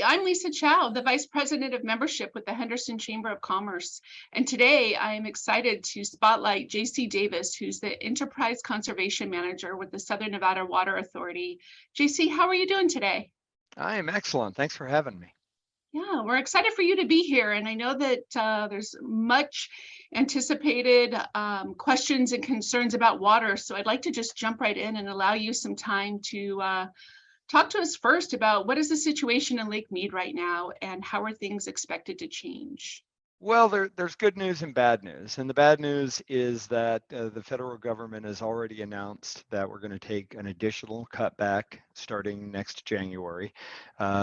I'm Lisa Chao, the Vice President of Membership with the Henderson Chamber of Commerce. And today I am excited to spotlight JC Davis, who's the Enterprise Conservation Manager with the Southern Nevada Water Authority. JC, how are you doing today? I am excellent. Thanks for having me. Yeah, we're excited for you to be here. And I know that there's much anticipated questions and concerns about water. So I'd like to just jump right in and allow you some time to talk to us first about what is the situation in Lake Mead right now and how are things expected to change? Well, there's good news and bad news. And the bad news is that the federal government has already announced that we're going to take an additional cutback starting next January.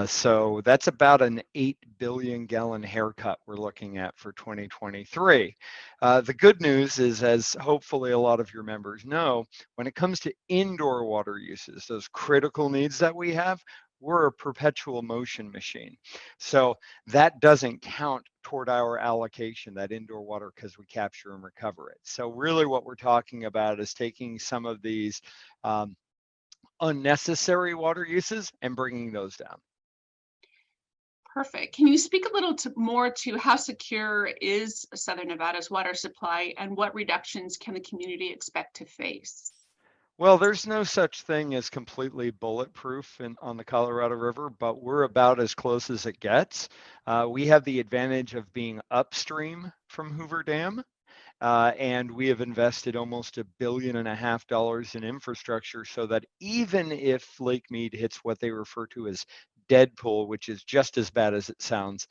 So that's about an 8 billion gallon haircut we're looking at for 2023. The good news is, as hopefully a lot of your members know, when it comes to indoor water uses, those critical needs that we have, we're a perpetual motion machine. So that doesn't count toward our allocation, that indoor water, because we capture and recover it. So really what we're talking about is taking some of these unnecessary water uses and bringing those down. Perfect. Can you speak a little more to how secure is Southern Nevada's water supply and what reductions can the community expect to face? Well, there's no such thing as completely bulletproof on the Colorado River, but we're about as close as it gets. We have the advantage of being upstream from Hoover Dam, and we have invested almost $1.5 billion in infrastructure so that even if Lake Mead hits what they refer to as Deadpool, which is just as bad as it sounds,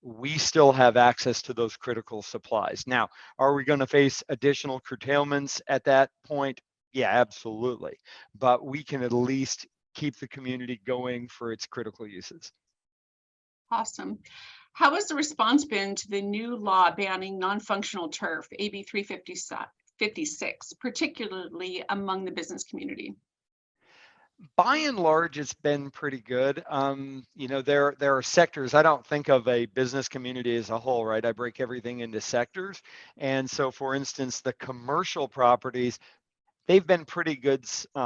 we still have access to those critical supplies. Now, are we going to face additional curtailments at that point? Yeah, absolutely. But we can at least keep the community going for its critical uses. Awesome. How has the response been to the new law banning non-functional turf, AB 356, particularly among the business community? By and large, it's been pretty good. There are sectors. I don't think of a business community as a whole, right? I break everything into sectors. And so, for instance, the commercial properties, they've been pretty good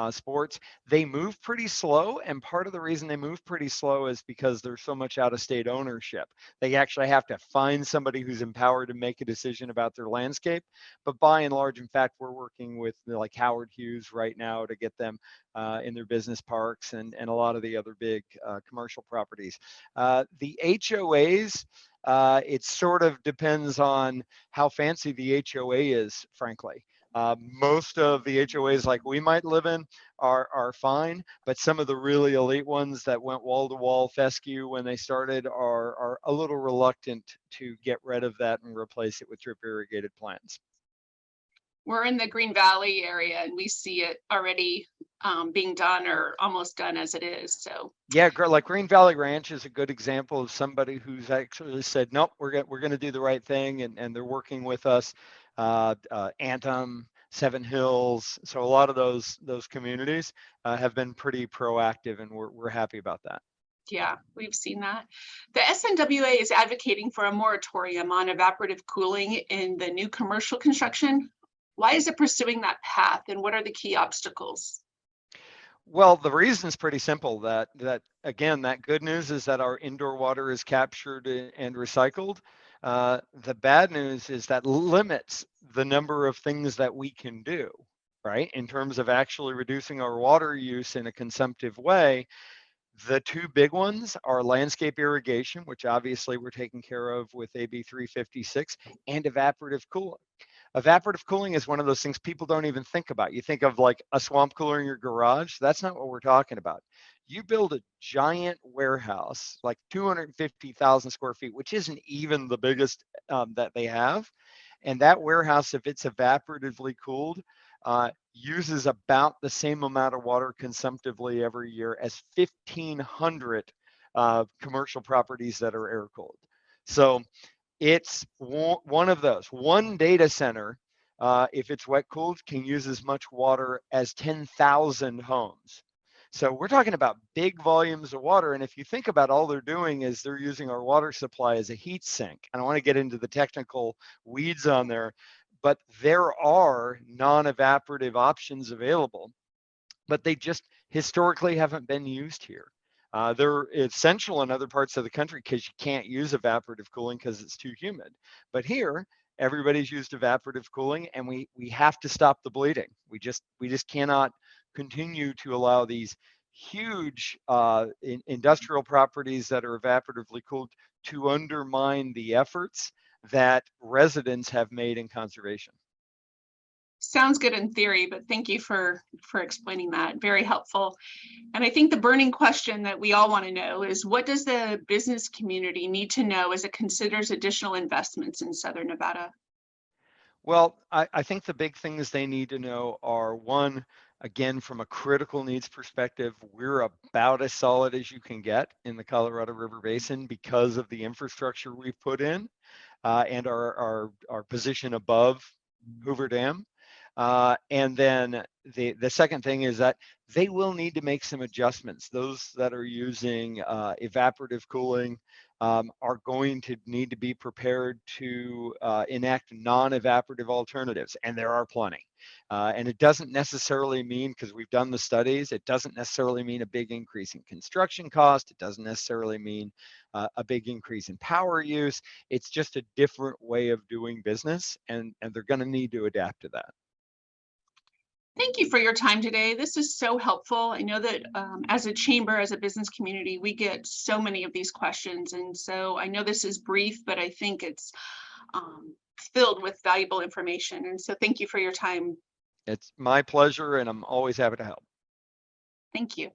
sports. They move pretty slow, and part of the reason they move pretty slow is because there's so much out-of-state ownership. They actually have to find somebody who's empowered to make a decision about their landscape. But by and large, in fact, we're working with like Howard Hughes right now to get them in their business parks and a lot of the other big commercial properties. The HOAs, it sort of depends on how fancy the HOA is, frankly. Most of the HOAs like we might live in are fine, but some of the really elite ones that went wall-to-wall fescue when they started are a little reluctant to get rid of that and replace it with drip irrigated plants. We're in the Green Valley area and we see it already being done or almost done as it is. So yeah, like Green Valley Ranch is a good example of somebody who's actually said, nope, we're going to do the right thing, and they're working with us. Anthem, Seven Hills, so a lot of those communities have been pretty proactive, and we're happy about that. yeah, we've seen that. The SNWA is advocating for a moratorium on evaporative cooling in the new commercial construction. Why is it pursuing that path, and what are the key obstacles? Well, the reason is pretty simple. That again, that good news is that our indoor water is captured and recycled. The bad news is that limits the number of things that we can do, right? In terms of actually reducing our water use in a consumptive way. The two big ones are landscape irrigation, which obviously we're taking care of with AB 356, and evaporative cooling. Evaporative cooling is one of those things people don't even think about. You think of like a swamp cooler in your garage. That's not what we're talking about. You build a giant warehouse, like 250,000 square feet, which isn't even the biggest that they have. And that warehouse, if it's evaporatively cooled, uses about the same amount of water consumptively every year as 1,500 commercial properties that are air cooled. So it's one of those. One data center, if it's wet cooled, can use as much water as 10,000 homes. So we're talking about big volumes of water. And if you think about all they're doing is they're using our water supply as a heat sink. I don't want to get into the technical weeds on there, but there are non-evaporative options available, but they just historically haven't been used here. They're essential in other parts of the country because you can't use evaporative cooling because it's too humid. But here, everybody's used evaporative cooling, and we have to stop the bleeding. We just cannot continue to allow these huge industrial properties that are evaporatively cooled to undermine the efforts that residents have made in conservation. Sounds good in theory, but thank you for explaining that. Very helpful. And I think the burning question that we all want to know is, what does the business community need to know as it considers additional investments in Southern Nevada? Well, I think the big things they need to know are, one, again, from a critical needs perspective, we're about as solid as you can get in the Colorado River Basin because of the infrastructure we've put in, and our position above Hoover Dam. And then the second thing is that they will need to make some adjustments. Those that are using evaporative cooling are going to need to be prepared to enact non-evaporative alternatives, and there are plenty. And it doesn't necessarily mean, because we've done the studies, it doesn't necessarily mean a big increase in construction cost. It doesn't necessarily mean a big increase in power use. It's just a different way of doing business, and they're going to need to adapt to that. Thank you for your time today. This is so helpful. I know that as a chamber, as a business community, we get so many of these questions. And so I know this is brief, but I think it's filled with valuable information. And so thank you for your time. It's my pleasure, and I'm always happy to help. Thank you.